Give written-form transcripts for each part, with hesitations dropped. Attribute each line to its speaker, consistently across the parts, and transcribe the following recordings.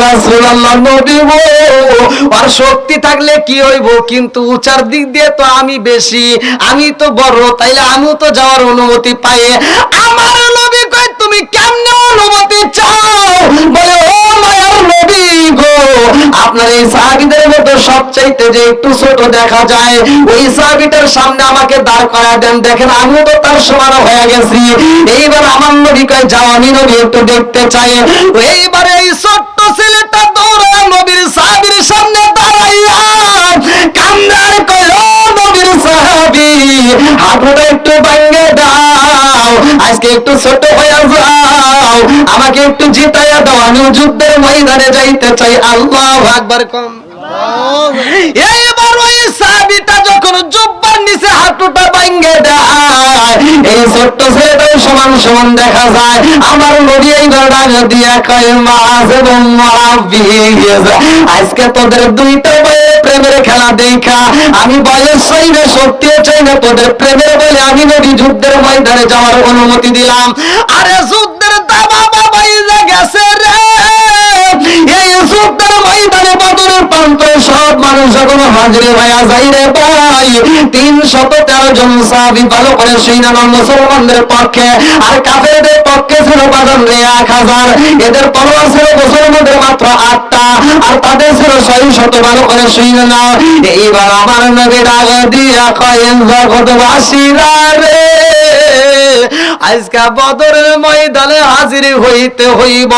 Speaker 1: রাসূলুল্লাহ নবী গো, আর শক্তি থাকলে কি হইব, কিন্তু উচার দিক দিয়ে তো আমি বেশি, আমি তো বড়, তাইলে আমিও তো যাওয়ার অনুমতি পাই। আমার নবী কয় তুমি কেমনে অনুমতি চাও? বলে ও মায়ার নবী গো, আপনার এই সাহাবীদের মধ্যে সবচাইতে যে একটু ছোট দেখা যায়, ওই সাহাবীটার সামনে আমাকে দাঁড় করায় দেন, দেখেন আমিও তো তার সমান হয়ে গেছি। এইবার আমার নবী কয় যাও, আমি নবী একটু দেখতে চাই। এইবারে এই ছোট্ট ছেলেটা দৌড়া নবীর সাহাবীর সামনে দাঁড়াইয়া কান্দার কয় ও নবীর সাহাবী, হাঁটুটা একটু ভাঙে দাও, আজকে একটু ছোট হয়ে যাও, আমাকে একটু জিতাইয়া দাও, আমি যুদ্ধের ময়দানে যাইতে চাই। আল্লাহু আকবার কম। এইবার ওই সাহাবীটা যখন জুব্বার নিচে হাঁটুটা ভাঙে দেয়, এই ছোট্ট ছেলেটাও সমান সমান দেখা যায়। আমার নবী এইবার ডাক দিয়া কয় মাস এবং মাহফিজ, আজকে তোদের দুইটা বয়ে প্রেমের খেলা দেখা আমি বয়স চাই না, শক্তিও চাই না, তোদের প্রেমের বলে আমি নবী যুদ্ধের ময়দানে যাওয়ার অনুমতি দিলাম। আরে যুদ্ধের দাবা বাইরে গেছে রে, এই যুদ্ধের ময়দানে বদরের প্রান্তরে সব মানুষ যখন হাজির হয়ে যায় রে ভাই, 313 জন সাহাবী ভালো করে সৈন্য মুসলমানদের পক্ষে, আর কাফেরদের পক্ষে ছিল বাদন 1000, এদের তলোয়ার ছিল মুসলমানদের মাত্র 8টা, আর তাদের ছিল 600 ভালো করে সৈন্য। এইবার আমার নবী ডাক দিয়া কয়েন জগৎবাসীরা রে, আজকে বদরের ময়দানে হাজির হইতে হইব।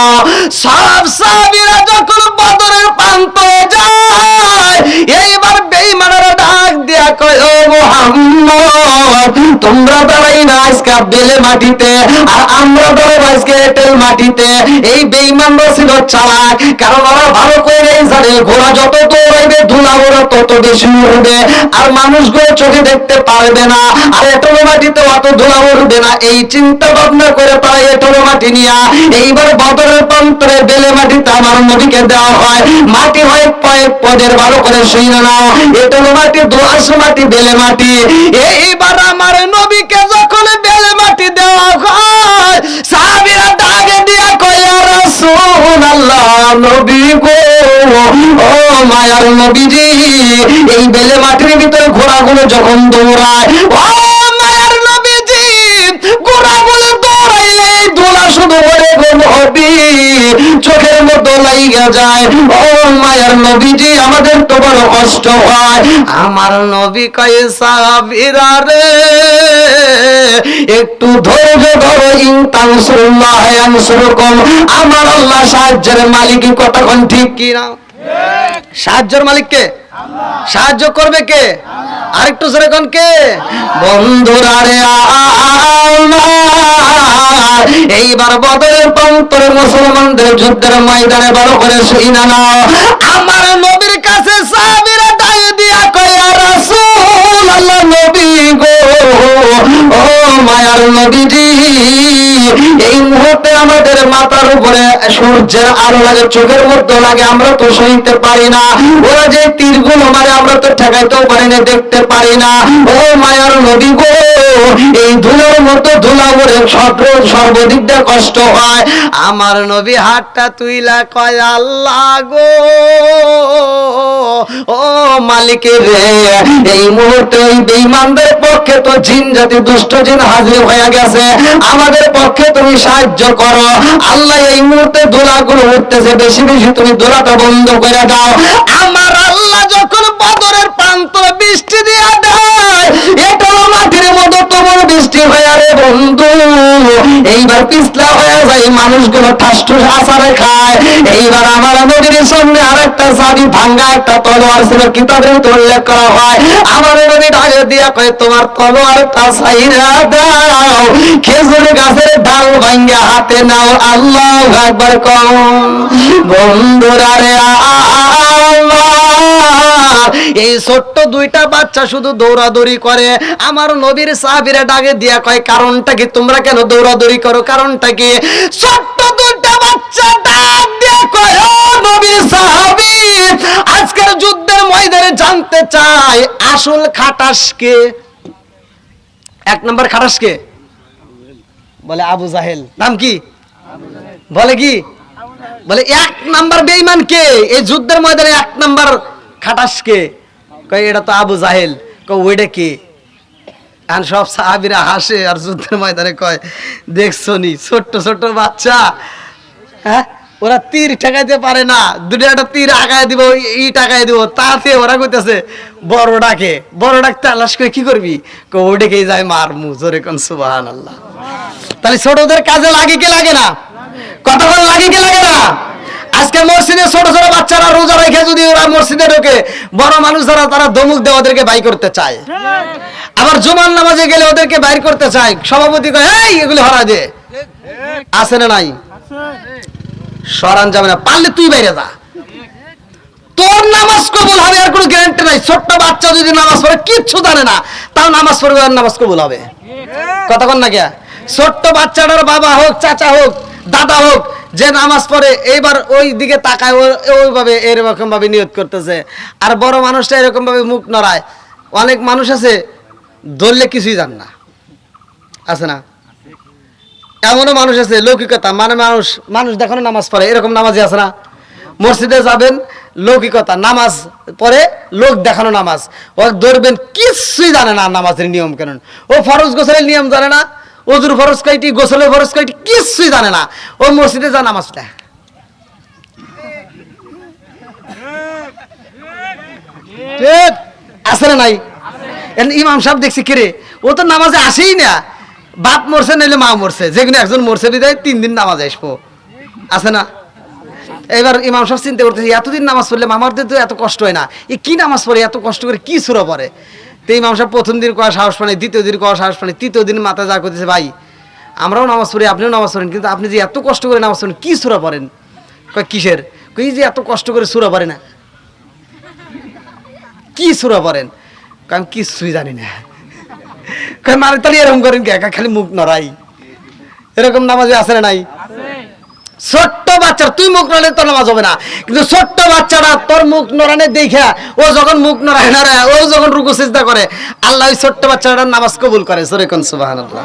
Speaker 1: সব সাহাবীরা যখন বদরের প্রান্তে যায়, এইবার বেঈমানেরা ডাক দিয়া কয় ও মুহাম্মদ, তোমরা দাঁড়াই না আজকে বেলে মাটিতে, আর আমরা দাঁড়াবো আজকে এঁটেল মাটিতে। এই বেঈমানরা ছিল চালাক, কারণ ওরা ভালো করে জানে ঘোড়া যত দৌড়াইবে ধুলা ওরা তত বেশি উড়বে, আর মানুষগুলো চোখে দেখতে পারবে না, আর এঁটেল মাটিতে অত ধুলা উড়বে না। এই চিন্তা ভাবনা করে তারা এঁটেল মাটি নিয়া এইবার বদরের প্রান্তরে বেলে মাটিতে আমার নবীকে দেওয়া হয়। মাটি হয় কয়েক পদের, ভালো করে শুনে নাও, এঁটেল মাটি, দোআঁশ মাটি, বেলে মাটি। এইবার আমার নবীকে যখন বেলে মাটি দেওয়া হয়, সাহাবীরা ডাকে দিয়া কয় ইয়া রাসূলুল্লাহ, নবী গো, ও মায়ার নবীজি, এই বেলে মাটির ভিতরে ঘোড়াগুলো যখন দৌড়ায়, ও মায়ার নবীজি, ঘোড়াগুলো দৌড়াইলে দোলা শুধু ওরে গো নবী, চোখের মতো লাইগা যায়। ও মায়ার নবীজি, আমাদের তো বড় কষ্ট হয়। আমার নবী কয় সাহাবীরা রে, একটু ধৈর্য ধরো, ইন তানসুরুল্লাহ ইয়ানসুরকুম, আমার আল্লাহ সাহায্যের মালিক। কতক্ষণ ঠিক কি না? সাহায্যের মালিক কে? সাহায্য করবে কে? আরেকটু জোরে কোন কে? বন্ধুরা রে এইবার বদরের প্রান্তরে মুসলমানদের যুদ্ধের ময়দানে ভালো করে শুইনা নাও, আমার নবীর কাছে সাহাবীরা ডাক দিয়া কয় ইয়া রাসূলুল্লাহ, নবী গো, ও মায়ার নবীজি, এই মুহূর্তে আমাদের মাথার উপরে সূর্যের আলো লাগে, চোখের মধ্যে লাগে, আমরা তো সইতে পারি না, ওরা যে তীরগুলো মারে আমরা তো ঠেকাইতেও পারি না, দেখতে পারি না। ও মায়ার নবী গো, এই ধুলোর মতো ধুলা পড়ে সর্বদিক দিয়ে কষ্ট হয়। আমার নবী হাতটা তুইলা কয় আল্লাহ গো, ও মালিক রে, এই মুহূর্তে ওই বেঈমানদের পক্ষে তো জিন জাতি, দুষ্ট জিন হাজির হয়ে গেছে, আমাদের পক্ষে তুমি সাহায্য করো। আল্লাহ এই মুহূর্তে দোলাগুলো উঠতেছে, বেশি বেশি তুমি দোলাটা বন্ধ করে দাও। আমার আল্লাহ যখন বদরের প্রান্তরে বৃষ্টি দিয়া দেয়, এটা মাটির মতো তোমার বৃষ্টি হয়ে রে বন্ধু, এইবার পিছলা হয়ে যায়, মানুষগুলো ঠাস ঠুস আছাড়ে খায়। এইবার আমার নবীর সামনে আরেকটা সাবি ভাঙ্গা একটা তলোয়ার ছিল, কিতাবে উল্লেখ করা হয়। আমার নবী ডাকে দিয়া কয় তোমার তলোয়ারটা ছাইরা দাও, খেজুর গাছের ডাল ভাঙ্গা হাতে নাও। আল্লাহু আকবার কও বন্ধুরা রে, এই ছোট্ট দুইটা বাচ্চা শুধু দৌড়াদৌড়ি করে। আমার নবীর সাহাবীরা ডাকে দিয়া কয় কারণটা কি, তোমরা কেন দৌড়াদৌড়ি করো, কারণটা কি? ছোট্ট দুইটা বাচ্চা ডাক দিয়া কয় ও নবীর সাহাবী, আজকের যুদ্ধের ময়দানে জানতে চাই আসল খাটাস কে? 1 নম্বর খাটাস কে? বলে আবু জাহেল। নাম কি? বলে কি? বলে 1 নাম্বার বেঈমান কে এই যুদ্ধের ময়দানে? 1 নাম্বার খাটাস কে? কয় এটা তো আবু জাহেল। কয় ওইটা কে? আর সব সাহাবীরা হাসে আর যুদ্ধের ময়দানে কয় দেখছো নি ছোট্ট ছোট্ট বাচ্চা, হ্যাঁ ওরা তীর ঠেকাইতে পারে না, দুটো একটা তীর আগায় দিব ই টাকায় দিব, তাতে ওরা কইতেছে বড় ডাকে। বড় ডাক তালাশ করে কি করবি? কয় ও ডেকেই যায় মারমু। জোরে কোন সুবহানাল্লাহ। তাহলে ছোটদের কাজে লাগে কি লাগে না? কতক্ষণ লাগে কি লাগে না? আজকে মসজিদে ছোট ছোট বাচ্চারা রোজা রেখে যদি ওরা মসজিদে ঢোকে, বড় মানুষ যারা তারা ধমক দিয়ে ওদেরকে বাইর করতে চায়। আবার জুমার নামাজে গেলে ওদেরকে বাইর করতে চায়। সভাপতি কয় এই এগুলি হরা দে। আছে না নাই? সরান যাবে না, পারলে তুই বাইরে যা, তোর নামাজ কবুল হবে আর কোনো গ্যারান্টি নাই। ছোট্ট বাচ্চা যদি নামাজ পড়ে কিচ্ছু জানে না, তাও নামাজ পড়বে আর নামাজ কবুল হবে। কতক্ষণ না গিয়া ছোট্ট বাচ্চাটার বাবা হোক, চাচা হোক, দাদা হোক, যে নামাজ পড়ে এইবার ওই দিকে তাকায়, ওইভাবে এরকম ভাবে নিয়ত করতেছে। আর বড় মানুষটা এরকম ভাবে মুখ নড়ায়। অনেক মানুষ আছে ধরলে কিছুই জান না, আছে না? এমনও মানুষ আছে লৌকিকতা, মানে মানুষ মানুষ দেখানো নামাজ পড়ে, এরকম নামাজি আছে না? মসজিদে যাবেন লৌকিকতা, নামাজ পড়ে লোক দেখানো নামাজ। ও ধরবেন কিছুই জানে না নামাজের নিয়ম কানুন। ও ফরজ গোসলের নিয়ম জানে না, ওজুর ফরজ কয়টি, গোসলের ফরজ কয়টি কিছুই জানে না। ও মসজিদে যা নামাজটা আছে না নাই? ইমাম সাহেব দেখছি কিরে ও তো নামাজে আসেই না, বাপ মরছে নাইলে মা মরছে, যেগুলো একজন মরছে বিদায় 3 দিন নামাজ আসবো, আছে না? এবার ইমাম সাহেব চিন্তা করতেছে এতদিন নামাজ পড়লে মামারদের তো এত কষ্ট হয় না, এ কি নামাজ পড়ে এত কষ্ট করে কি সূরা পড়ে? তো ইমাম সাহেব প্রথম দিন কয়া সাহস পানে, দ্বিতীয় দিন কয়া সাহস পানে, তৃতীয় দিন মাথা যা করতেছে ভাই আমরাও নামাজ পড়ি, আপনিও নামাজ পড়েন, কিন্তু আপনি যে এত কষ্ট করে নামাজ পড়েন কি সূরা পড়েন? কয় কিসের? কই যে এত কষ্ট করে সূরা পড়ে না, কি সূরা পড়েন? কয় আমি কিছুই জানি না। কয় মানে তাহলে এরকম করেন কি, একা খালি মুখ নড়াই, এরকম নামাজে আছে না নাই? ছোট্ট বাচ্চা তুই মুখ নড়ালে তোর নামাজ হবে না, কিন্তু ছোট্ট বাচ্চাটা তোর মুখ নড়ানে দেখে ও যখন মুখ নড়ায় না, ও যখন রুকু সিজদা করে, আল্লাহ ওই ছোট্ট বাচ্চাটার নামাজ কবুল করে। জোরে কোন সুবহানাল্লাহ।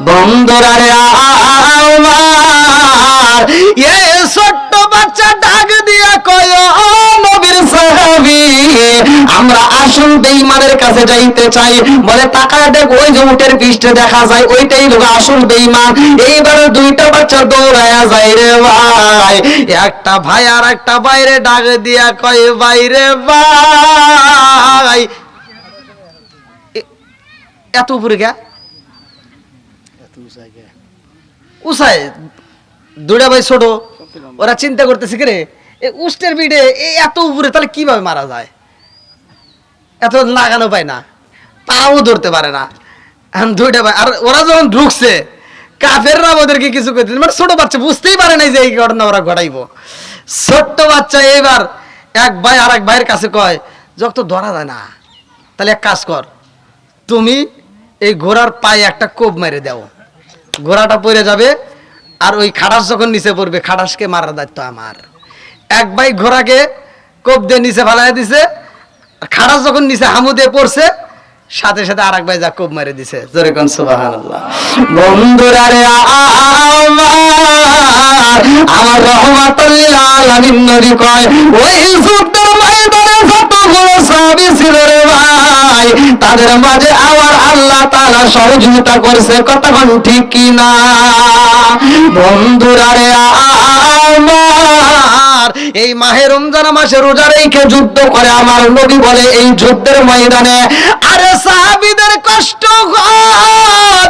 Speaker 1: বন্ধুরা রে আমার এই ছোট্ট বাচ্চা ডাক দিয়া কয় ও নবীর সাহাবী, আমরা আসল বেঈমানের কাছে যাইতে চাই। বলে তাকায় দেখ ওই যে উটের পৃষ্ঠে দেখা যায় ওইটাই লোক আসল বেঈমান। এইবার দুইটা বাচ্চা দৌড়ায়া যায় রে ভাই। একটা ভাই আর একটা বাইরে ডাক দিয়া কয় বাইরে ভাই, এত উপরে কে উসাই? দুইটা ভাই ছোট, ওরা চিন্তা করতেছে কি রে উষ্টের বিড়ে এত উপরে তাহলে কিভাবে মারা যায়, এত লাগানো পায় না, তাও ধরতে পারে না। দুইটা ভাই আর ওরা যখন ঢুকছে কাফেররা ওদেরকে কিছু করতে, মানে ছোট বাচ্চা বুঝতেই পারে নাই যে এই ঘটনা ওরা ঘটাইবো। ছোট্ট বাচ্চা এইবার এক ভাই আর এক ভাইয়ের কাছে কয় যত ধরা যায় না, তাহলে এক কাজ কর, তুমি এই ঘোড়ার পায়ে একটা কোপ মেরে দাও, ঘোড়াটা পড়ে যাবে, আর ওই খাটাস যখন নিচে পড়বে খাটাসকে মারার দায়িত্ব আমার। এক ভাই ঘোড়াকে কোপ দিয়ে নিচে ফালাই দিছে, খাটাস যখন নিচে হামু দিয়ে পড়ছে সাথে সাথে আর এক ভাই যা কোপ মেরে দিছে। জোরে কোন সুবহানাল্লাহ। বন্ধুরা রে আমার রহমাতুল লিল আলামিন নবী কয় ওই যুদ্ধের ময়দানে যতগুলো সাহাবী ছিল রে ভাই, তাদের মাঝে আমার আল্লাহ তাআলা সহযোগিতা করছে। কতক্ষণ ঠিক কি না? বন্ধুরা রে আমার এই মাহে রমজান মাসে রোজা রেখে যুদ্ধ করে আমার নবী বলে এই যুদ্ধের ময়দানে আরে সাহাবীদের কষ্ট হয়,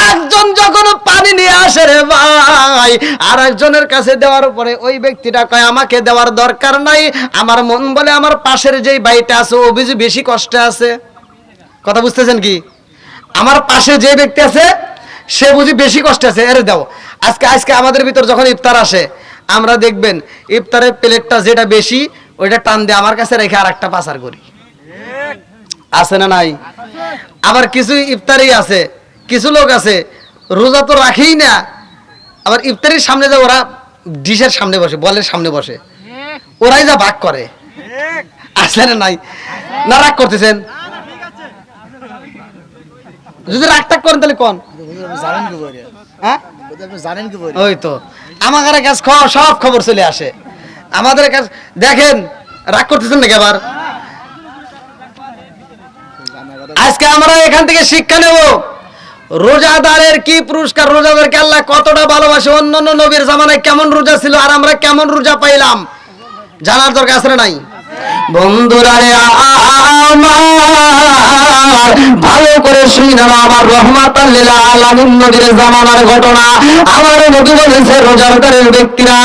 Speaker 1: একজন যখন পানি নিয়ে আসে রে ভাই আর একজনের কাছে দেওয়ার পরে ওই ব্যক্তিটা কয় আমাকে দেওয়ার দরকার নাই, আমার মন বলে আমার পাশের যেই ভাইটা আছে ও বুঝি বেশি কষ্টে আছে। কথা বুঝতেছেন কি? আমার পাশে যে ব্যক্তি আছে সে বুঝি বেশি কষ্টে আছে, এর দাও। আজকে আমাদের ভিতর যখন ইফতার আসে আমরা দেখবেন ইফতারের প্লেটটা যেটা বেশি ওইটা টান দিয়ে আমার কাছে রেখে আর একটা পাচার করি, আছে না নাই? আবার কিছু ইফতারি আছে, কিছু লোক আছে রোজা তো রাখেই না, আবার ইফতারির সামনে যে ওরা ডিশের সামনে বসে, বলের সামনে বসে, ওরাই যা ভাগ করে, আছে না নাই? না রাগ করতেছেন? যদি রাগ টাগ করেন তাহলে কোন হ্যাঁ
Speaker 2: জানেন কি বলি?
Speaker 1: ওই তো আমাদের কাছে সব খবর চলে আসে আমাদের কাছে। দেখেন রাগ করতেছেন নাকি আবার? আজকে আমরা এখান থেকে শিক্ষা নেব রোজাদারের কি পুরস্কার, রোজাদারকে আল্লাহ কতটা ভালোবাসে, অন্যান্য নবীর জামানায় কেমন রোজা ছিল আর আমরা কেমন রোজা পাইলাম, জানার দরকার আছে না নাই? বন্ধুরা রে আমার ভালো করে শুনি না, আমার রহমাতাল লিল আলামিন নবীর জামানার ঘটনা। আমার নবী বলেছে রোজাদারের ব্যক্তিরা,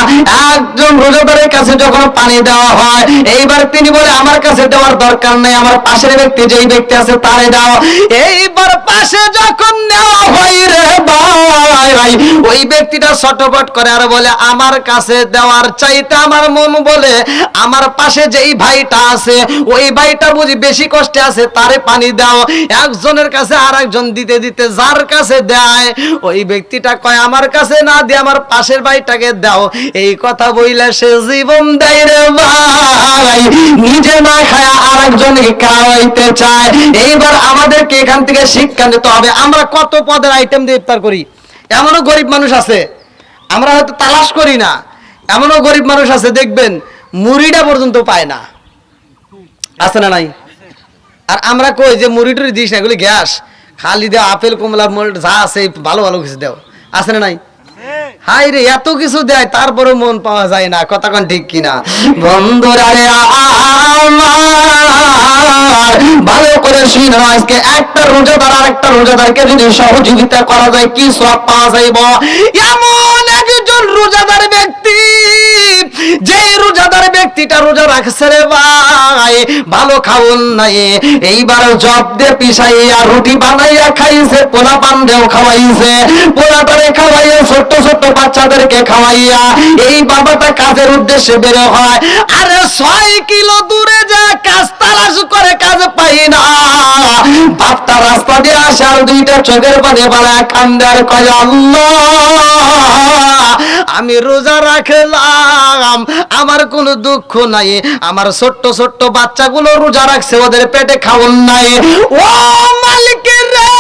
Speaker 1: একজন রোজাদারের কাছে যখন পানি দেওয়া হয়, এইবার তিনি বলে আমার কাছে দেওয়ার দরকার নাই, আমার পাশের ব্যক্তি যেই ব্যক্তি আছে তারে দাও। এইবার পাশে যখন নেওয়া হয় রে ভাই, ওই ব্যক্তিটা ছটফট করে আর বলে আমার কাছে দেওয়ার চাইতে আমার মন বলে আমার পাশে যেই ভাইটা আছে ওই ভাইটা বুঝি বেশি কষ্টে আছে, তারে পানি দাও। একজনের কাছে আর একজন দিতে দিতে যার কাছে দেয় ওই ব্যক্তিটা কয় আমার কাছে না দিয়ে আমার পাশের ভাইটাকে দাও। এই কথা বইলে সে জীবন দেয় রে ভাই, নিজে না খায় আর একজনকে খাওয়াইতে চায়। এইবার আমাদেরকে এখান থেকে শিক্ষা নিতে হবে। আমরা কত পদের আইটেম দিয়ে ইফতার করি, এমনও গরিব মানুষ আছে আমরা হয়তো তালাশ করি না, এমনও গরিব মানুষ আছে দেখবেন মুড়িটা পর্যন্ত পায় না, আছে না নাই? আর আমরা কই যে মুড়ি টুড়ি দিস না, এগুলি গ্যাস, খালি দেও আপেল কমলা যা আছে ভালো ভালো কিছু দেও, আছে না নাই? হাই রে এত কিছু দেয় তারপরে মন পাওয়া যায় না, কথা কোন ঠিক কিনা? বন্ধুরা রে ভালো করে শুনো, আজকে একটা রোজাদার আর একটা রোজাদারকে যদি সহযোগিতা করা যায় কি সওয়াব পাওয়া যাইব। এমন একজন রোজাদার ব্যক্তি, যেই রোজাদার ব্যক্তিটা রোজা রাখছে রে ভাই, ভালো খাওন নাই, এইবার জব দিয়ে পিছাইয়া রুটি বানাইয়া খাইছে, পোলা পান দেও খাওয়াইছে, পোলাটারে খাওয়াইয়া ছোট্ট ছোট্ট বাচ্চাদেরকে খাওয়াইয়া এই বাবাটা কাজের উদ্দেশ্যে বের হয়। আরে 6 কিলো দূরে যা কাজ তালাশ করে কাজ পাই না, বাপটা রাস্তা দিয়ে আসে আর দুইটা চোখের পানি বালা কান্দে আর কয় আল্লাহ আমি রোজা রাখলাম, আমার কোনো দুঃখ নাই, আমার ছোট্ট ছোট্ট বাচ্চাগুলো রোজা রাখছে, ওদের পেটে খাওন নাই। ও মালিকের রে,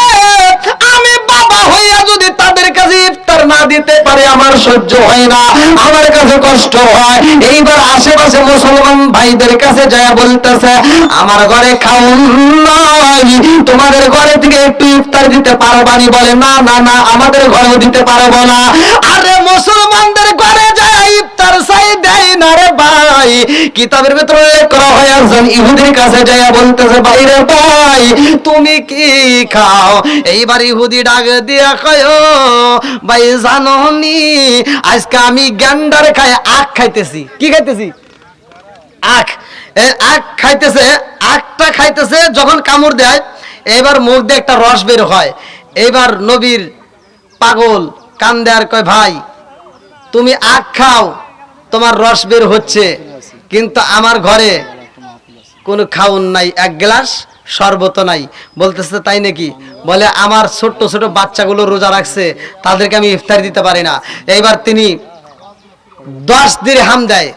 Speaker 1: আমি বাবা হইয়া যদি তাদের কাছে ইফতার না দিতে পারে আমার সহ্য হয় না, আমার কাছে কষ্ট হয়। এইবার আশেপাশে মুসলমান ভাইদের কাছে যায় বলতেছে আমার ঘরে খাওন নাই, তোমাদের ঘরে থেকে একটু ইফতার দিতে পারবানি? বলে না না না, আমাদের ঘরেও দিতে পারবো না। আরে মুসলমানদের ঘরে যায় ইফতার চাই দেয় না রে ভাই। কিতাবের ভিতরে উল্লেখ করা হয় একজন ইহুদির কাছে যায় বলতেছে ভাই রে ভাই তুমি কি খাও? এইবার ইহুদি ডাক দিয়া কয় ভাই জানো নি আজকে আমি গ্যান্ডার খাই আখ খাইতেছি। কি খাইতেছি? আখ। আখ খাইতেছে, আখটা খাইতেছে, যখন কামড় দেয় এবার মুখ দিয়ে একটা রস বের হয়। এইবার নবীর পাগল কান্দে আর কয় ভাই তুমি আখ খাও, তোমার রস বের হচ্ছে, কিন্তু আমার ঘরে কোনো খাউন নাই, এক গ্লাস শরবত নাই। বলতেছে তাই নাকি? বলে আমার ছোট্ট ছোট বাচ্চাগুলো রোজা রাখছে, তাদেরকে আমি ইফতার দিতে পারি না। এইবার তিনি 10 দিরহাম দেয়,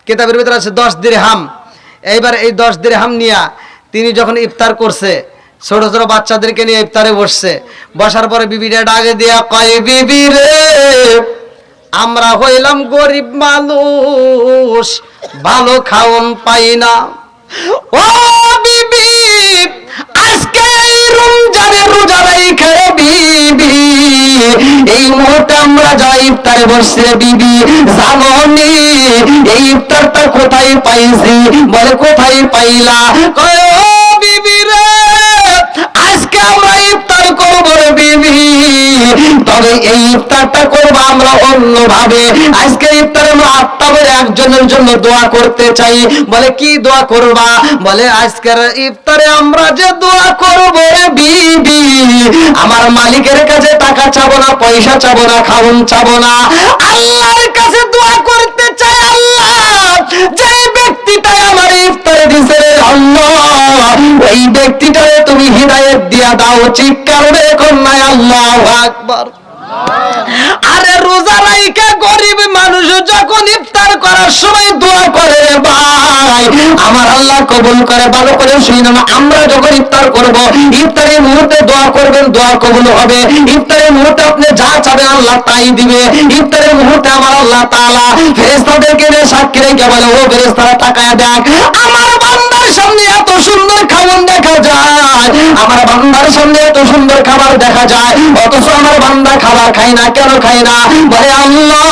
Speaker 1: কিতাবের ভিতরে আছে 10 দিরহাম। এইবার এই 10 দিরহাম নিয়ে তিনি যখন ইফতার করছে, ছোট ছোট বাচ্চাদেরকে নিয়ে ইফতারে বসছে, বসার পরে বিবিটা ডাকে দিয়া কয় বিবি রে আমরা হইলাম গরিব মানুষ, ভালো খাওন পাই না। ও বিবি আজকে এই রমজানে রোজা রাইখে বিবি এই মুহূর্তে আমরা যাই ইফতারে বসছে বিবি, জানো নি এই ইফতারটা কোথায় পাইছি? বলে কোথায় পাইলা? কয় ও বিবি রে আজকে আমরা ইফতার করবো রে বিবি, তবে এই ইফতারটা করবো আমরা অন্যভাবে। আজকে ইফতারে আমরা আত্মাবের একজনের জন্য দোয়া করতে চাই। বলে কি দোয়া করবা? বলে আজকের ইফতারে আমরা যে দোয়া করবো রে বিবি, আমার মালিকের কাছে টাকা চাবো না, পয়সা চাবো না, খাওন চাবো না, আল্লাহর কাছে দোয়া করতে চাই। আল্লাহ যে ব্যক্তিটা আমার ইফতারে দিছে রে আল্লাহ, ওই ব্যক্তিটারে তুমি হিদায়াত দিয়া দাও। চিৎকার করে কন্যায় আল্লাহু আকবার। আরে রোজা রাইখা গরিব মানুষ যখন ইফতার করার সময় দোয়া করে ভাই, আমার আল্লাহ কবুল করে। ভালো করে শুনুন, আমরা যখন ইফতার করব, ইফতারের মুহূর্তে দোয়া করবেন, দোয়া কবুল হবে। ইফতারের মুহূর্তে আপনি যা চাবেন আল্লাহ তাই দিবে। ইফতারের মুহূর্তে আমার আল্লাহ তাআলা ফেরেশতাদেরকে সাক্ষী রেখে বলে, ও ফেরেশতারা তাকায় দেখ, আমার বান্দার সামনে এত সুন্দর খাবার দেখা যায়, আমার বান্দার সামনে এত সুন্দর খাবার দেখা যায়, অথচ আমার বান্দা খাবার খায় না। কেন খায় না? বলে আল্লাহ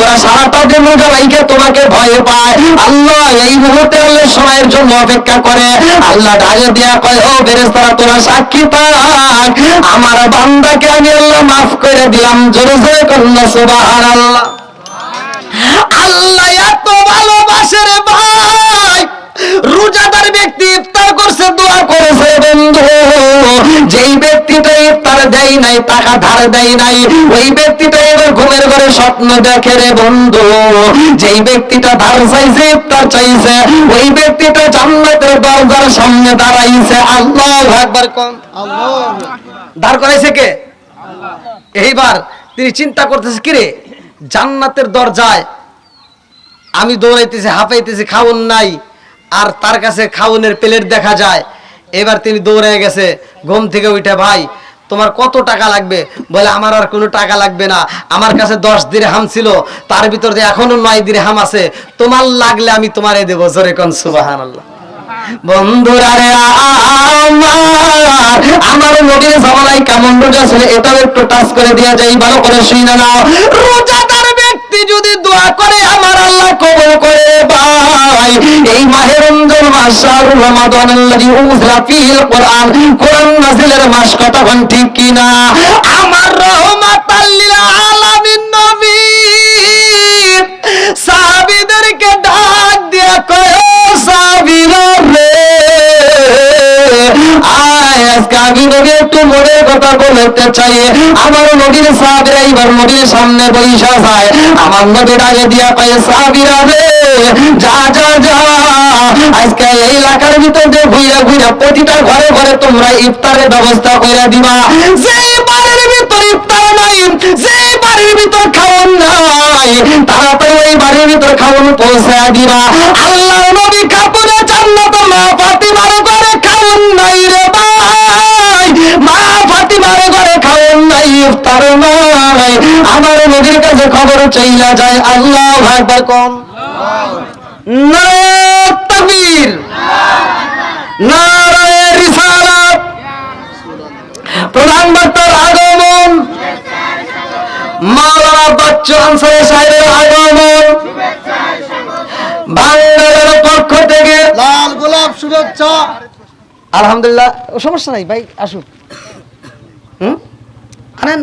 Speaker 1: ওরা সারাটা দিন রোজা রাইখে তোমাকে ভয় পায়। আল্লাহ এই মুহূর্তে আল্লাহ সময়ের জন্য অপেক্ষা করে। আল্লাহ ডাকে দিয়া কয়, ও ফেরেশতারা তোরা সাক্ষী থাক, আমার বান্দাকে আমি আল্লাহ মাফ করে দিলাম। জোরে জোরে কন্যা সুবহানাল্লাহ। আল্লাহ এত ভালোবাসে রে ভাই। রোজাদার ব্যক্তি ইফতার করছে, দোয়া করেছে বন্ধু, যেই ব্যক্তিটা ইফতার দেয় নাই, টাকা ধার দেয় নাই, ওই ব্যক্তিটা এবার ঘুমের ঘরে স্বপ্ন দেখে রে বন্ধু। যেই ব্যক্তিটা ধার চাইছে, ইফতার চাইছে, ওই ব্যক্তিটা জান্নাতের দরজার সামনে দাঁড়াইছে। আল্লাহু আকবার কোন। ধার করাইছে কে? এইবার তিনি চিন্তা করতেছে, কিরে জান্নাতের দরজায় আমি দৌড়াইতেছি, হাঁপাইতেছি, খাওন নাই, আর তার কাছে খাওনের প্লেট দেখা যায়। এবার তিনি দৌড়ে গেছে ঘুম থেকে উঠে, ভাই তোমার কত টাকা লাগবে? বলে আমার আর কোনো টাকা লাগবে না, আমার কাছে 10 দিরহাম ছিল, তার ভিতর দিয়ে এখনো 9 দিরহাম আছে, তোমার লাগলে আমি তোমারে দেবো। জোরে কোন সুবহানাল্লাহ। বন্ধুরা রে আমার নবীর জামানায় কেমন রোজা ছিল এটাও একটু টাচ করে দেওয়া যায়। ভালো করে শুনে নাও, রোজাদার ব্যক্তি যদি দোয়া করে আমার আল্লাহ কবুল করে ভাই। এই মাহে রমজান মাস, শাহরুল রমাদানুল্লাযী উনজিলা ফীহিল কুরআন, কোরআন নাযিলের মাস, কথা কোন ঠিক কি না? আমার রাহমাতাল লিল আলামিন নবী সাহাবীদেরকে ডাক দিয়া কয়, সাহাবীরা রে আজকে আমি নবী একটু মনের কথা বলতে চাই। আমার নবীর সাহাবীরা এবার নবীর সামনে বইসা যায়। আমার নবী ডাকে দিয়া কয়, সাহাবীরা রে যা যা যা, আজকে এই এলাকার ভিতর যে ঘুরে ঘুরে প্রতিটা ঘরে ঘরে তোমরা ইফতারের ব্যবস্থা করে দিবা। যেই বাড়ির ভিতর ইফতার নাই, যেই বাড়ির ভিতর খাওয়ান নাই, তাড়াতাড়ি ওই বাড়ির ভিতর খাওয়ান পৌঁছায় দিবা। আল্লাহ নবী কাপড়ে জান্নাত মা ফাতিমার ঘরে খাওয়ান নাই রে ভাই, মা ফাতিমার ঘরে খাওয়ান নাই, ইফতার নাই। আমার নবীর কাছে খবর চাইলা যায়। আল্লাহু আকবার কম। নারায়ে তাকবীর, নারায়ে রিসালাত। প্রধান বক্তার আগমন, মাওলানা বাচ্চু আনসারী সাহেবের আগমন, বাংলার পক্ষ থেকে
Speaker 2: লাল গোলাপ শুভেচ্ছা।
Speaker 1: আলহামদুলিল্লাহ। সমস্যা নাই ভাই, আসুন। আনেন।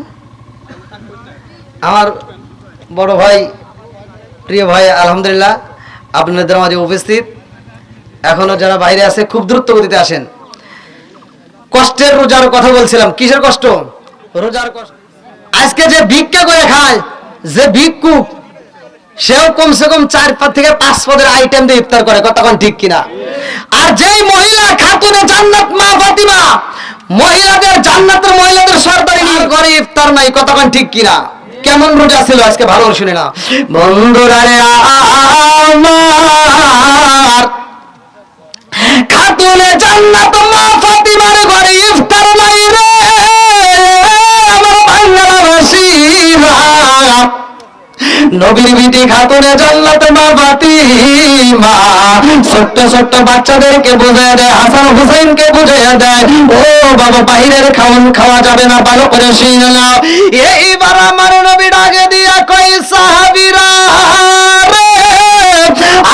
Speaker 1: আমার বড় ভাই, প্রিয় ভাই, আলহামদুলিল্লাহ আপনাদের মাঝে উপস্থিত। এখনো যারা বাইরে আছে খুব দ্রুত গতিতে আসেন। কষ্টের রোজার কথা বলছিলাম। কিসের কষ্ট? রোজার কষ্ট। আজকে যে ভিক্ষা করে খায়, যে ভিক্ষুক, সেও কমসে কম 4 থেকে 5 পদের আইটেম দিয়ে ইফতার করে। কথা কোন ঠিক কিনা? আর যেই মহিলা খাতুনে জান্নাত মা ফাতিমা, মহিলাদের জান্নাতের মহিলাদের সরদারি ঘরে ইফতার নাই। কথা কোন ঠিক কিনা? কেমন রোজা ছিল আজকে? ভালো শুনে না বন্ধুরা রে আমার, খাতুনে জান্নাত মা ফাতিমার ঘরে ইফতার নাই রে আমার বাংলাবাসীরা। নবীর বিটি খাতুনে জান্নাত মা ফাতিমা ছোট্ট ছোট্ট বাচ্চাদেরকে বুঝায় দেয়, হাসান হুসাইনকে বুঝাইয়া দেয়, ও বাবা বাইরের খাওয়ান খাওয়া যাবে না, ভালো করে শুনে নাও। এইবার আমার নবী ডাকে দিয়া কই, সাহাবীরা রে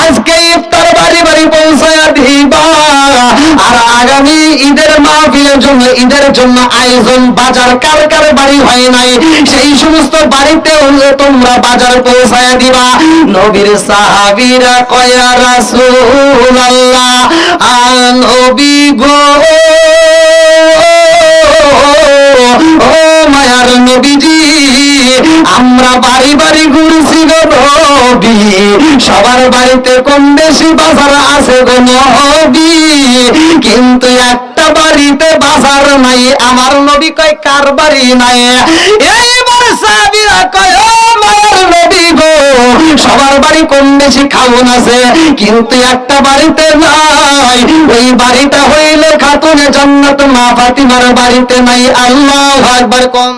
Speaker 1: আজকে ইফতার বাড়ি বাড়ি পৌঁছায়া দিবা। আর আগামী ঈদের মাহফিলের জন্য, ঈদের জন্য আয়োজন বাজার কার কার বাড়ি হয় নাই, সেই সমস্ত বাড়িতে তোমরা বাজার পৌঁছায়া দিবা। নবীর সাহাবীরা কয়, ইয়া রাসূলুল্লাহ, নবী গো, ও মায়ার নবীজি, আমরা বাড়ি বাড়ি ঘুরছি গো নবী, সবার বাড়িতে কম বেশি বাজার আছে গো নবী, কিন্তু একটা বাড়িতে বাজার নাই। আমার নবী কয়, কার বাড়ি নাই? এইবার সাহাবীরা কয় ও মায়ের নবী গো, সবার বাড়ি কম বেশি খাউন আছে, কিন্তু একটা বাড়িতে নাই, ওই বাড়িটা হইলে খাতুনে জান্নাত মা ফাতিমার বাড়িতে নাই। আল্লাহু আকবার কম।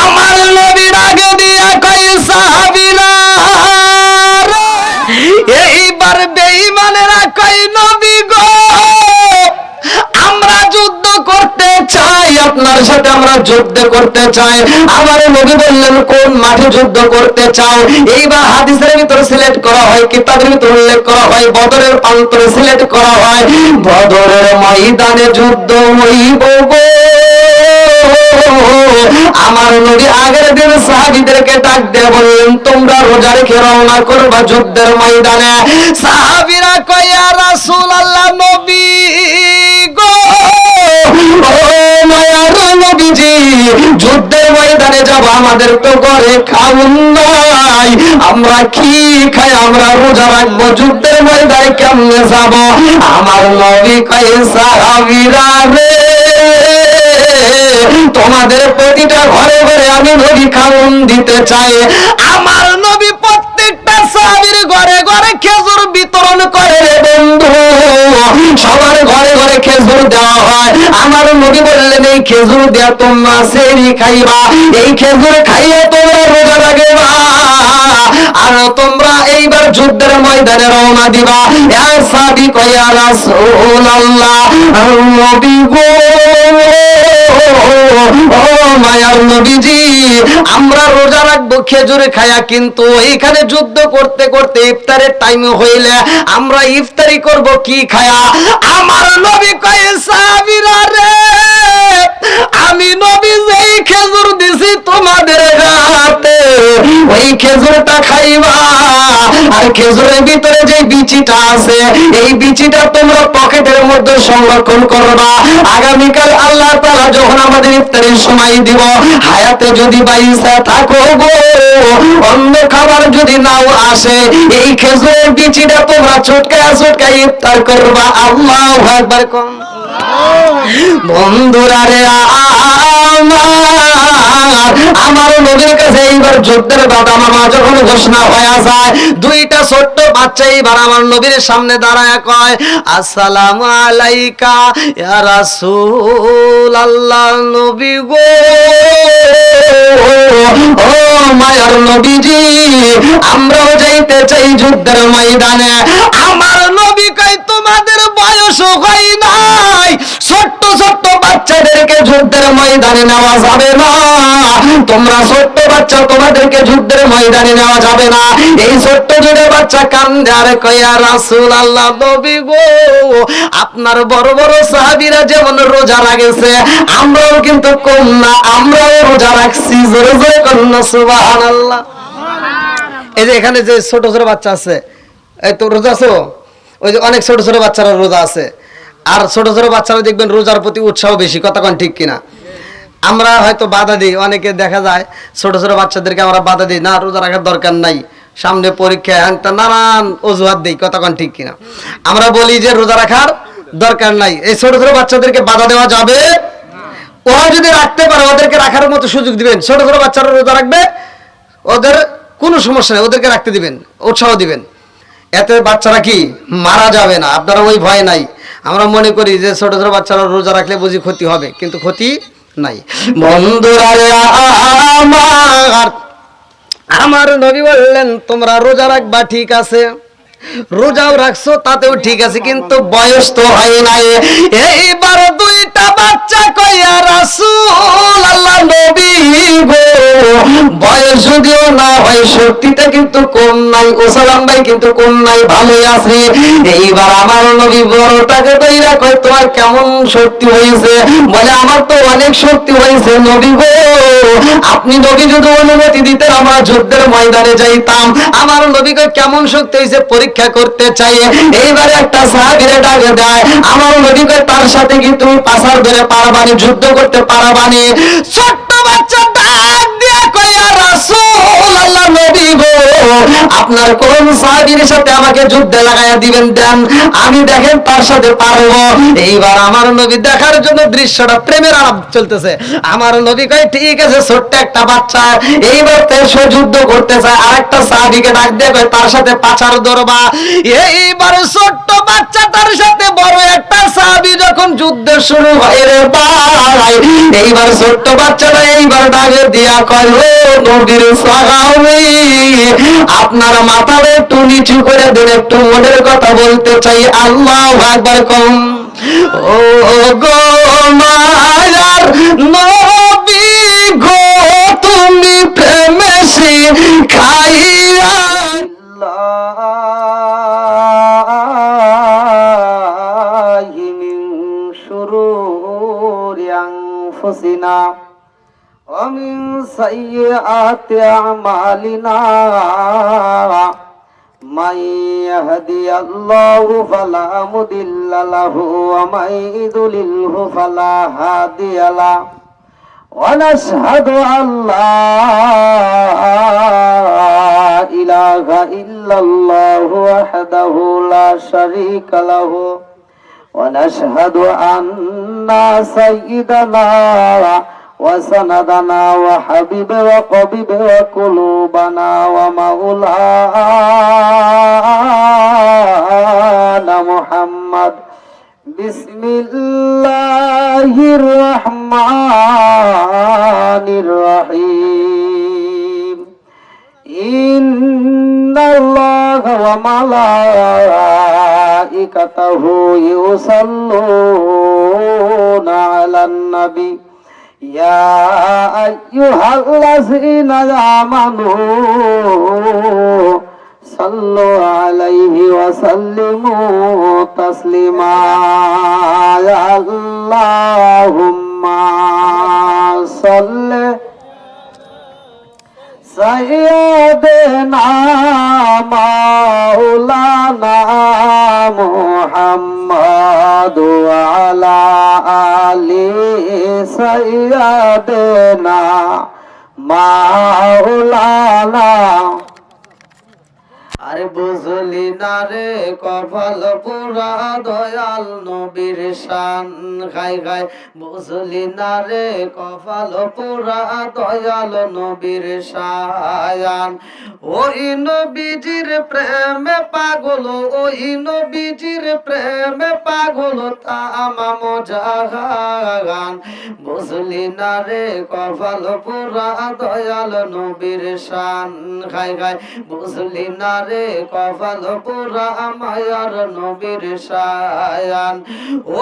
Speaker 1: আমার নবীর আগে দিয়া কই সাহাবীরা এইবার বেঈমানেরা কই নবী গো, আমরা যুদ্ধ করতে চাই, আপনার সাথে আমরা যুদ্ধ করতে চাই। আমার নবী বললেন কোন মাঠে যুদ্ধ করতে চাও? এইবার হাদিসের ভিতর সিলেক্ট করা হয়, কিতাবের ভিতর উল্লেখ করা হয়, বদরের প্রান্তরে সিলেক্ট করা হয়, বদরের ময়দানে যুদ্ধ হইব গো। আমার নবী আগের দিন সাহাবীদেরকে ডাক দিয়ে বললেন তোমরা রোজা রেখে রওনা করবা যুদ্ধের ময়দানে। সাহাবীরা কয় ইয়া রাসূলুল্লাহ নবী গো, ও মায়ার নবীজি, যুদ্ধের ময়দানে যাব, আমাদের তো ঘরে খাউন নাই, আমরা কি খাই, আমরা রোজা রাখবো, যুদ্ধের ময়দানে কেমনে যাব? আমার নবী কয় সাহাবীরা রে, তোমাদের প্রতিটা ঘরে ঘরে আমি নবী খাউন দিতে চাই। আমার নবী প্রত্যেকটা সাহাবীর ঘরে ঘরে খেজুর বিতরণ করে রে বন্ধু, সবার ঘরে ঘরে খেজুর দেওয়া হয়। আমার নবী বললেন এই খেজুর দেয়া তোমরা সেরি খাইবা, এই খেজুর খাইয়ে তোমরা রোজা রাখবা, আর তোমরা এইবার যুদ্ধের ময়দানে রওনা দিবা। ইয়া সাহাবী কয় ইয়া রাসূলুল্লাহ নবী গো, ও মায়ার নবীজি, আমরা রোজা রাখবো খেজুর খায়া, কিন্তু এইখানে যুদ্ধ করতে করতে ইফতারের টাইম হইলে আমরা ইফতারি করব কি খায়া? আমার নবী কয় সাহাবীরা রে, আমি নবী যেই খেজুর দিছি তোমাদের হাতে, ওই খেজুরটা খাইবা, আর খেজুরের ভিতরে যে বিচিটা আছে এই বিচিটা তোমরা পকেটের মধ্যে সংরক্ষণ করবা। আগামীকাল আল্লাহ তাআলা যখন আমাদের ইফতারের সময় দিব, হায়াতে যদি বাইসা থাকো গো, অন্য খাবার যদি নাও আসে, এই খেজুরের বিচিটা তোমরা চটকায় চটকায় ইফতার করবা। আল্লাহু আকবার কোন। বন্ধুরা রে আমার নবীর কাছে এইবার যুদ্ধের বাদামামা যখন ঘোষণা হয়ে যায়, দুইটা ছোট্ট বাচ্চা এইবার আমার নবীর সামনে দাঁড়ায় কয় আসসালামু আলাইকা ইয়া রাসূলুল্লাহ নবী গো, ও মায়ার নবীজি, আমরাও যাইতে চাই যুদ্ধের ময়দানে। আমার নবী কয় তোমাদের বয়স হয় নাই, ছোট্ট ছোট্ট বাচ্চাদেরকে যুদ্ধের ময়দানে নেওয়া যাবে না, তোমরা ছোট্ট বাচ্চা, তোমাদেরকে যুদ্ধের ময়দানে নেওয়া যাবে না। এই ছোট্ট ছোট বাচ্চা কান্দে আর কয় ইয়া রাসূলুল্লাহ নবী গো, আপনার বড় বড় সাহাবীরা যেমন রোজা রাখেছে, আমরাও কিন্তু কম না, আমরাও রোজা রাখছি। জোরে জোরে করুন সুবহানাল্লাহ। এই যে এখানে যে ছোট ছোট বাচ্চা আছে, এই তো রোজা আছো, ওই যে অনেক ছোট ছোট বাচ্চারা রোজা আছে, আর ছোট ছোট বাচ্চারা দেখবেন রোজার প্রতি উৎসাহ বেশি, কথা কোন ঠিক কিনা? আমরা হয়তো বাধা দিই, অনেকে দেখা যায় ছোট ছোট বাচ্চাদেরকে আমরা বাধা দিই, না রোজা রাখার দরকার নাই, সামনে পরীক্ষা, নানান অজুহাত দিই, কথা কোন ঠিক কিনা? আমরা বলি যে রোজা রাখার দরকার নাই, এই ছোট ছোট বাচ্চাদেরকে বাধা দেওয়া যাবে। ওরা যদি রাখতে পারে ওদেরকে রাখার মতো সুযোগ দিবেন, ছোট ছোট বাচ্চারা রোজা রাখবে, ওদের কোনো সমস্যা নেই, ওদেরকে রাখতে দিবেন, উৎসাহ দিবেন, এতে বাচ্চারা কি মারা যাবে না, আপনারা ওই ভয় নাই। আমরা মনে করি যে ছোট ছোট বাচ্চারা রোজা রাখলে বুঝি ক্ষতি হবে, কিন্তু ক্ষতি নাই। বন্ধুরা আমার নবী বললেন তোমরা রোজা রাখবা, ঠিক আছে, রোজাও রাখছো তাতেও ঠিক আছে, কিন্তু বয়স তো হয় নাই। এইবার দুইটা বাচ্চা কইয়া রাসূলুল্লাহ নবী গো, বয়স যদিও না হয় শক্তিটা কিন্তু কম নাই, ওসালাম ভাই কিন্তু কম নাই, ভালোই আছে। এইবার আমার নবী বড়টাকে কইরা কয় তোমার কেমন শক্তি হয়েছে? বলে আমার তো অনেক শক্তি হয়েছে নবী গো, আপনি নবী যদি অনুমতি দিতেন আমরা যুদ্ধের ময়দানে যাইতাম। আমার নবী কয় কেমন শক্তি হয়েছে পরীক্ষা করতে চাই। এইবারে একটা সাহাবীরে ডাক দেয়, আমার নবী কয় তার সাথে কি তুমি পাছার ধরে পারবানি, যুদ্ধ করতে পারবানি? ছোট্ট বাচ্চা ডাক দিয়া কয় ইয়া রাসূলুল্লাহ নবী গো আপনার কোন সাহাবীর সাথে আমাকে যুদ্ধে লাগায়া দিবেন দেন আমি দেখেন তার সাথে পারবো। এইবার আমার নবী দেখার জন্য দৃশ্যটা প্রেমের আলাপ চলতেছে। আমার নবী কয় ঠিক আছে, ছোট্ট একটা বাচ্চা এইবার সে যুদ্ধ করতে চায়, আরেকটা সাহাবীকে ডাক দিয়ে কয় তার সাথে পাচার ধরবা। এইবার ছোট্ট বাচ্চাটার সাথে বড় একটা সাহাবী যখন যুদ্ধ শুরু হয় রে ভাই, এইবার ছোট্ট বাচ্চাটা এইবার ডাকে দিয়া কয় ও নবীর সাহাবী আপনার মাথার একটু নিচু করে দেন, একটু মনের কথা বলতে চাই। আল্লাহু আকবার কম। ও গো মায়ার নবী গো তুমি প্রেমে শিখাইয়া
Speaker 2: মিন শুরুরি আনফুসিনা ওয়া মিন সাইয়্যাতি আমালিনা মান ইয়াহদিয়াল্লাহু ফালা মুদিল্লা লাহু ওয়া মান ইউদ্লিলহু ফালা হাদিয়া লাহু ওয়া নাশহাদু আল্লা ইলাহা ইল্লাল্লাহু ওয়াহদাহু লা শারীকা লাহু ওয়া নাশহাদু আন্না সাইয়্যিদানা ওয়া সানাদানা ওয়া হাবিবা ওয়া কবিবা ওয়া কুলুবানা ওয়া মাওলানা মুহাম্মদ বিসমিল্লাহির রহমানির রহিম ইন্নাল্লাহা ওয়া মালাইকাতাহু ইউসাল্লুনা আলান নবী ইয়া আইয়ুহাল্লাযীনা আমানু সাল্লু আলাইহি ওয়া সাল্লিমু তাসলিমা আল্লাহুম্মা সাল্লি সাইয়্যিদিনা মাওলানা মুহাম্মদ ওয়া আলা আলি সাইয়্যিদিনা মাওলানা। আরে বুঝলি না রে কপাল পুরা দয়াল নবীর শান খাই খাই, বুঝলি না রে কপাল পুরা দয়াল নবীর শান। ওই নবীজির প্রেমে পাগল, ওই নবীজির প্রেমে পাগল তামাম জাহান। বুঝলি না রে কপাল পুরা দয়াল নবীর শান খাই খাই, বুঝলি না রে কপাল পুরা মায়ার নবীর শায়ান।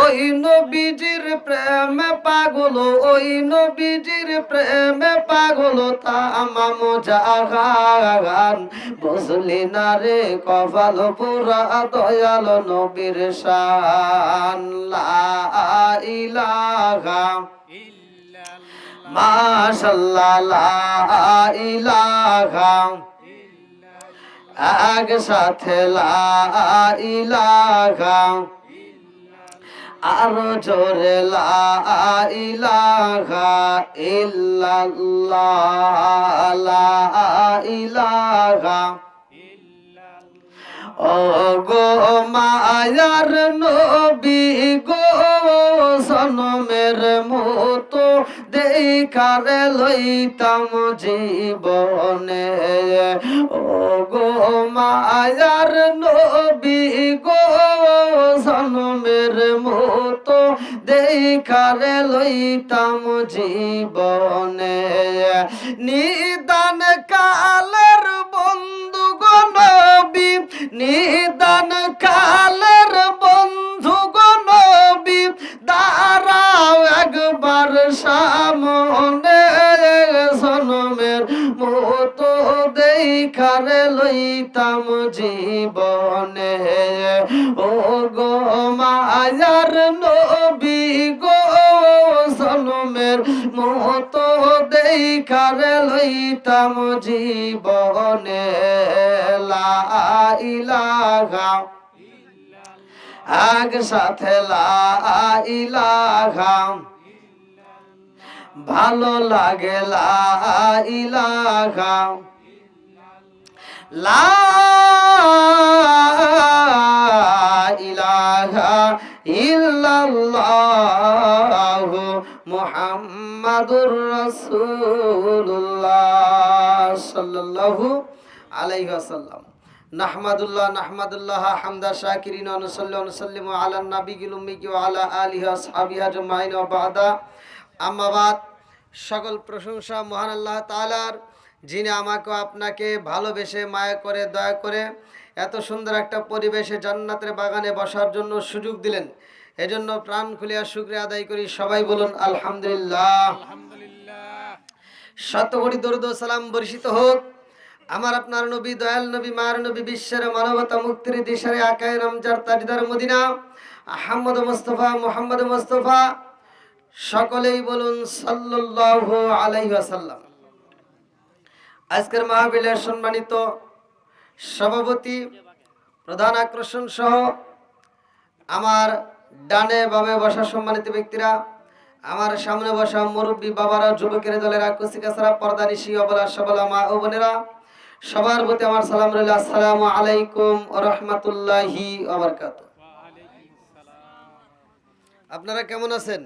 Speaker 2: ওই নবীজির প্রেমে পাগল, ওই নবীজির প্রেমে পাগল তামাম জাহান। বুঝলি না রে কপাল পুরা দয়াল নবীর শান। লা ইলাহা মাশাআল্লাহ লা ইলাহা এক সাথে লা ইলাহা আরো জোরে লা ইলাহা ইল্লাল্লাহ লা ইলাহা। ও গো মায়ার নবী গো সনমের মতো দেখারে লইতাম জীবনে। ও গো মায়ার নবী গো সনমের মতো দেখারে লইতাম জীবনে। নিদান কালের বন্ধু গো নবী, নিদান কালের বন্ধু গো নবী দাঁড়াও একবার সামনে। সনমের মতো দেখারে লইতাম জীবনে। ও গো মায়ার নবী গো সনমের মতো দেখারে লইতাম জীবনে। লা ইলাহা এক সাথে লা ইলাহা ভালো লাগে লা ইলাহা লা ইলাহা ইল্লাল্লাহু মুহাম্মাদুর রাসূলুল্লাহ সাল্লাল্লাহু আলাইহি ওয়াসাল্লাম। নাহমাদুল্লাহ হামদা শাকিরিন ওয়া নুসাল্লিমু আলা নাবিয়িল উম্মি ওয়া আলা আলিহি ওয়া আসহাবিহি আজমাইন ওয়া বা'দা। আম্মা বাদ, সকল প্রশংসা মহান আল্লাহ তাআলার, যিনি আমাকে আপনাকে ভালোবেসে মায়া করে দয়া করে এত সুন্দর একটা পরিবেশে জান্নাতের বাগানে বসার জন্য সুযোগ দিলেন। এজন্য প্রাণ খুলিয়া শুকরিয়া আদায় করি। সবাই বলুন আলহামদুলিল্লাহ। শত কোটি দরুদ ও সালাম বর্ষিত হোক আমার আপনার নবী, দয়াল নবী, মায়ের নবী, বিশ্বের মানবতা মুক্তির দিশারে আকায়ে নামজার তাজদার মদিনা আহমদ মুস্তাফা মুহাম্মদ মুস্তাফা, সকলেই বলুন সাল্লাল্লাহু আলাইহি ওয়াসাল্লাম। আজকের মাহফিলের সম্মানিত সভাপতি, প্রধান আকর্ষণ সহ আমার ডানে বামে বসা সম্মানিত ব্যক্তিরা, আমার সামনে বসা মুরব্বী বাবারা, যুবকের দলেরা, কুচিকাছাড়া, পর্দানিশী, অবলা সবলা মা ও বোনেরা, সবার প্রতি আমার সালাম রইল। আসসালামু আলাইকুম ওয়া রাহমাতুল্লাহি ওয়া বারাকাতুহু। আপনারা কেমন আছেন?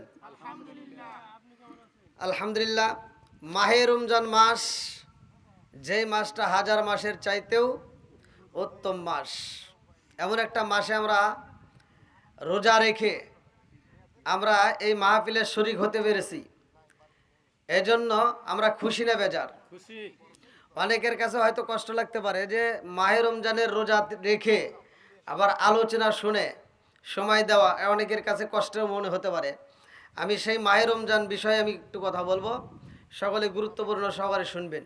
Speaker 2: আলহামদুলিল্লাহ। মাহে রমজান মাস, যেই মাসটা হাজার মাসের চাইতেও উত্তম মাস, এমন একটা মাসে আমরা রোজা রেখে আমরা এই মাহফিলের শরীক হতে পেরেছি। এজন্য আমরা খুশি না বেজার? অনেকের কাছে হয়তো কষ্ট লাগতে পারে যে মাহে রমজানের রোজা রেখে আবার আলোচনা শুনে সময় দেওয়া অনেকের কাছে কষ্টের মনে হতে পারে। আমি সেই মাহে রমজান বিষয়ে আমি একটু কথা বলবো, সকলে গুরুত্বপূর্ণ সহকারে শুনবেন।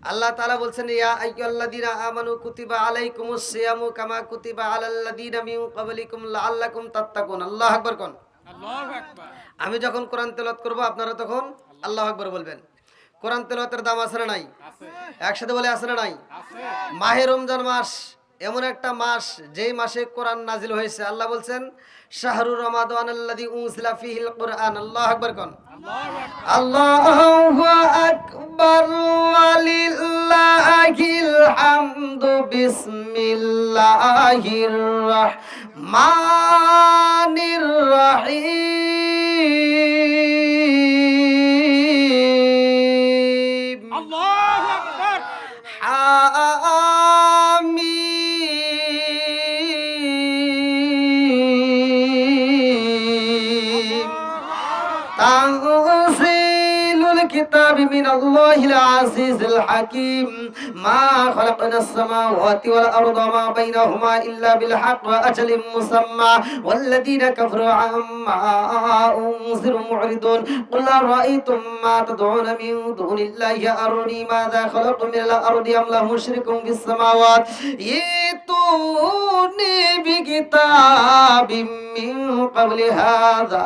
Speaker 2: আল্লাহ তাআলা বলছেন, ইয়া আইয়ুহাল্লাযীনা আমানু কুতিবা আলাইকুমুস সিয়ামু কামা কুতিবা আলাল্লাযীনা মিন ক্বাবলিকুম লাআল্লাকুম তাত্তাকুন। আল্লাহু আকবার কোন। আল্লাহু আকবার। আমি যখন কোরআন তেলাওয়াত করব আপনারা তখন আল্লাহু আকবার বলবেন। কোরআন তেলাওয়াতের দাম আছে না নাই? আছে। একসাথে বলে আছে না নাই? আছে। মাহে রমজান মাস এমন একটা মাস যেই মাসে কোরআন নাজিল হয়েছে। আল্লাহ বলছেন, শাহরুর রমাদানাল্লাযী উনজিলা ফীহিল কুরআন। আল্লাহু আকবার কোন। আল্লাহু আকবার ওয়ালিল্লাহিল হামদু। বিসমিল্লাহির রাহমানির রাহিম। আল্লাহু আকবার। الكتاب من الله العزيز الحكيم ما خلقنا السماوات والأرض وما بينهما إلا بالحق وأجل مسمى والذين كفروا عما أنذروا معرضون قل أرأيتم ما تدعون من دون الله أروني ماذا خلقوا من الأرض أم لهم شرك في السماوات ائتوني بكتاب من قبل هذا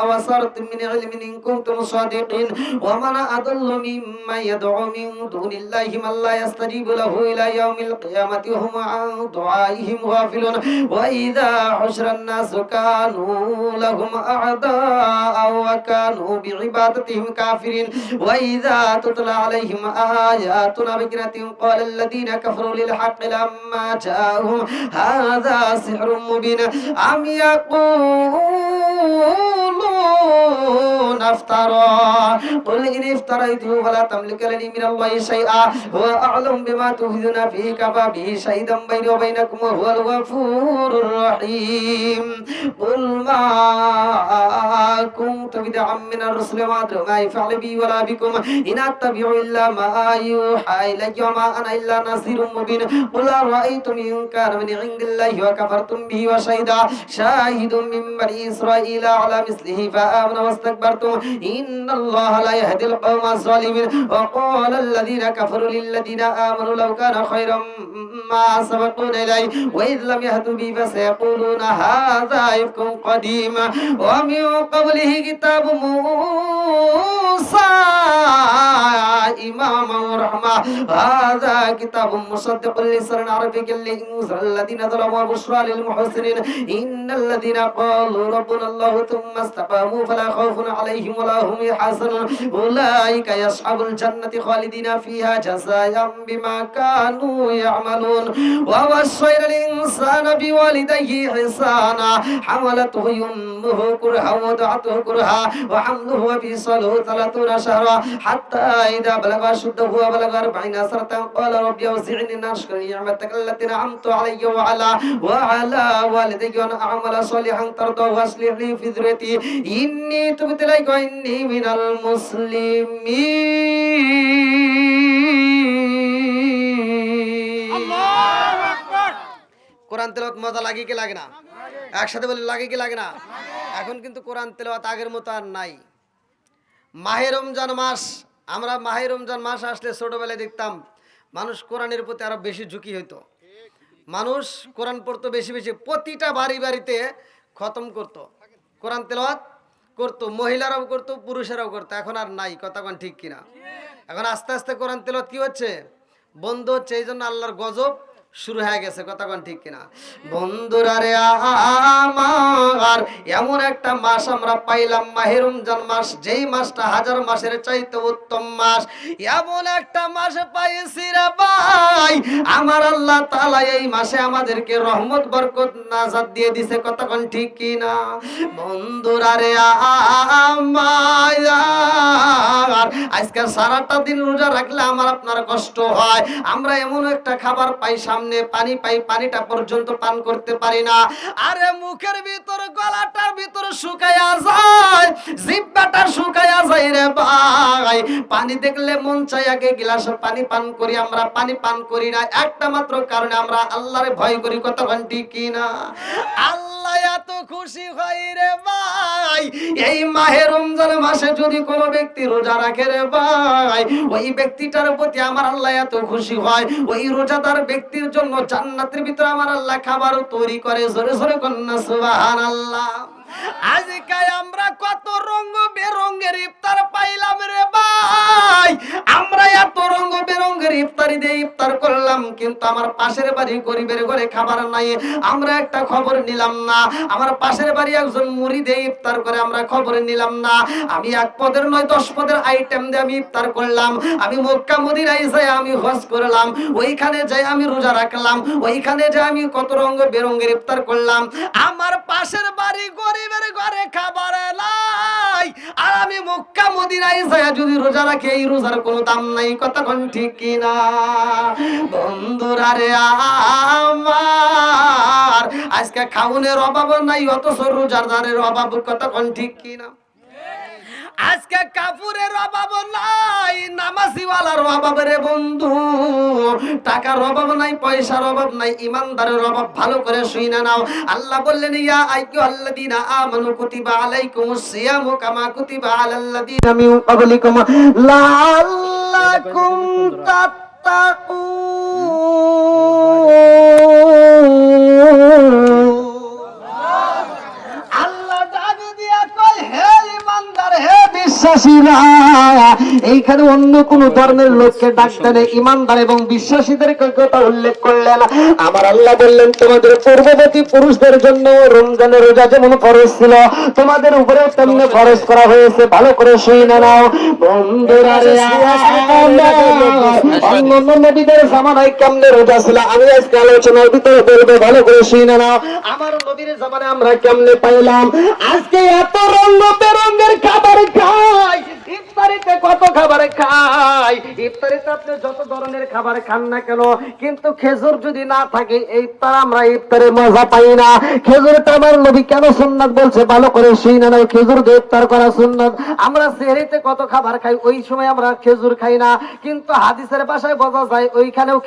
Speaker 2: وصرت من علم إن كنتم صادقين ومن أضل ممن يدعو من دون الله من لا يستجيب له إلى يوم القيامة وهم عن دعائهم غافلون وإذا حشر الناس كانوا لهم أعداء وكانوا بعبادتهم كافرين وإذا تتلى عليهم آياتنا بينات قال الذين كفروا للحق لما جاءهم هذا سحر مبين أم يقولون افترى قل إن افتريته فلا تملك لي من الله شيئا هو أعلم بما تفيدون فيه كفى به شهيدا بيني وبينكم وهو الغفور الرحيم قل ما كنت بدعا من الرسل وما أدري ما يفعل بي ولا بكم إن أتبع إلا ما يوحى إلي وما أنا إلا نذير مبين قل أرأيتم إن كان من عند الله وكفرتم به وشهد شاهد من بني إسرائيل على مثله فآمنوا واستكبرتم إن الله لا يهدي القوم الظالمين وقال الذين كفروا للذين آمنوا لو كان خيرا ما سبقونا إليه وإذ لم يهدوا به فسيقولون هذا إفك قديم ومن قبله كتاب موسى إماما ورحمة هذا كتاب مصدق لسانا عربيا لينذر الذين ظلموا وبشرى للمحسنين إن الذين قالوا ربنا الله ثم استقاموا فلا خوف عليهم عليهم ولا هم يحزنون أولئك أصحاب الجنة خالدين فيها جزاء بما كانوا يعملون ووصينا الإنسان بوالديه إحسانا حملته أمه كرها ووضعته كرها وحمله وفصاله 30 شهرا حتى إذا بلغ أشده وبلغ 40 سنة قال رب أوزعني أن أشكر نعمتك التي أنعمت علي وعلى والدي وأن أعمل صالحا ترضاه وأصلح لي في ذريتي إني تبت إليك وإني من المسلمين কোরআন তেলাওয়াত মজা লাগে কি লাগে না? একসাথে বলে লাগে কি লাগে না? এখন কিন্তু কোরআন তেলাওয়াত আগের মতো আর নাই। মাহে রমজান মাস, আমরা মাহে রমজান মাস আসলে ছোটবেলায় দেখতাম মানুষ কোরআনের প্রতি আরো বেশি ঝুঁকি হইতো, মানুষ কোরআন পড়তো বেশি বেশি, প্রতিটা বাড়িতে খতম করতো, কোরআন তেলাওয়াত করতো, মহিলারাও করতো পুরুষেরাও করতো। এখন আর নাই, কথা কোন ঠিক কিনা? এখন আস্তে আস্তে কোরআন তেলাওয়াত কি হচ্ছে, বন্ধ হচ্ছে। এই জন্য আল্লাহর গজব শুরু হয়ে গেছে, কথা কোন ঠিক কিনা? বন্ধুরা রে আমার, এমন একটা মাস আমরা পাইলাম মাহে রমজান মাস, যেই মাসটা 1000 মাসের চাইতে উত্তম মাস। এমন একটা মাস পাইছি রে ভাই, আমার আল্লাহ তাআলা এই মাসে আমাদেরকে রহমত বরকত নাজাত দিয়ে দিছে, কথা কোন ঠিক কিনা? বন্ধুরা রে আমার, আজকে সারাটা দিন রোজা রাখলে আমার আপনার কষ্ট হয়। আমরা এমন একটা খাবার পাই, সামনে পানি পাই, পানিটা পর্যন্ত পান করতে পারি না। আরে মুখের ভিতর, গলাটার ভিতর শুকায়া যায়, জিহ্বাটা শুকায়া যায় রে ভাই। পানি দেখলে মন চাই আগে গ্লাস পানি পান করি, আমরা পানি পান করি না একটা মাত্র কারণে, আমরা আল্লাহরে ভয় করি, কথা ঠিক কি না? আল্লাহ এত খুশি হয় রে ভাই, এই মাহে রমজান মাসে যদি কোনো ব্যক্তি রোজা রাখে রে ভাই, ওই ব্যক্তিটার প্রতি আমার আল্লাহ এত খুশি হয়, ওই রোজাদার ব্যক্তির জন্য জান্নাতের ভিতরে আমার আল্লাহ খাবারও তৈরি করে। জোরে জোরে কন্যা সুবহানাল্লাহ। আজকে আমরা কত রঙ বেরঙের ইফতার পাইলাম রে ভাই, আমরা এত রঙ বেরঙের ইফতারি দিয়ে ইফতার করলাম, কিন্তু আমার পাশের বাড়ি গরিবের ঘরে খাবার নাই, আমরা একটা খবর নিলাম না। আমার পাশের বাড়ি একজন মুড়ি দিয়ে ইফতার করে, আমরা খবর নিলাম না। আমি 1 পদের নয় 10 পদের আইটেম দিয়ে আমি ইফতার করলাম। আমি মক্কা মদিনায় যাই আমি হজ করলাম, ওইখানে যাই আমি রোজা রাখলাম, ওইখানে যাই আমি কত রঙ বেরঙের ইফতার করলাম। আমার পাশের বাড়ি গরিবের ঘরে খাবার নাই, আর আমি মক্কা মদিনায় যাই যদি রোজা রাখি, এই রোজার কোনো দাম নাই, কথা কোন ঠিক কিনা? বন্ধুরা রে আমার, আজকে খাউনের অভাব নাই, অথচ রোজাদারের অভাব, কথা কোন ঠিক কিনা? আজকে কাপুরের অভাব নাই, নামাজিওয়ালার অভাব রে বন্ধু, টাকার অভাব নাই, পয়সার অভাব নাই, ইমানদারের অভাব। ভালো করে শুনে নাও, আল্লাহ বললেন ইয়া আইয়ুহাল্লাযীনা আমানু কুতিবা আলাইকুমুস সিয়ামু কামা কুতিবা আলাল্লাযীনা মিন ক্বাবলিকুম লাআল্লাকুম তাত্তাকুন। আল্লাহ দাবি দিয়া কয়, হে ইমানদার, হে বিশ্বাসীরা, এইখানে অন্য কোন ধর্মের লোককে ডাকতে নেই, ইমানদার এবং বিশ্বাসীদের কথা উল্লেখ করলেন। আমার আল্লাহ বললেন, তোমাদের পূর্ববর্তী পুরুষদের জন্য রমজানের রোজা যেমন ফরজ ছিল, তোমাদের উপরে তেমনি ফরজ করা হয়েছে। ভালো করে শুনে নাও বন্ধুরা রে, অন্যান্য নবীদের জামানায় কেমনে রোজা ছিল আমি আজকে আলোচনার ভিতরে বলবো, ভালো করে শুনে নাও। আমার নবীর জামানায় আমরা কেমনে পাইলাম, আজকে এত রঙ বেরঙের খাবার খাই, ইফতারিতে কত খাবার খাই, ইফতারিতে আপনি যত ধরনের খাবার খান না কেন, কিন্তু খেজুর যদি না থাকে ইফতার আমরা ইফতারে মজা পাই না। খেজুরটা আমার নবী কেন সুন্নাত বলছে, ভালো করে শুনে নাও। খেজুর দিয়ে ইফতার করা সুন্নাত। আমরা সেহরিতে কত খাবার খাই, ওই সময় আমরা খেজুর খাই না, কিন্তু হাদিসের ভাষায় বোঝা যায় ওইখানেও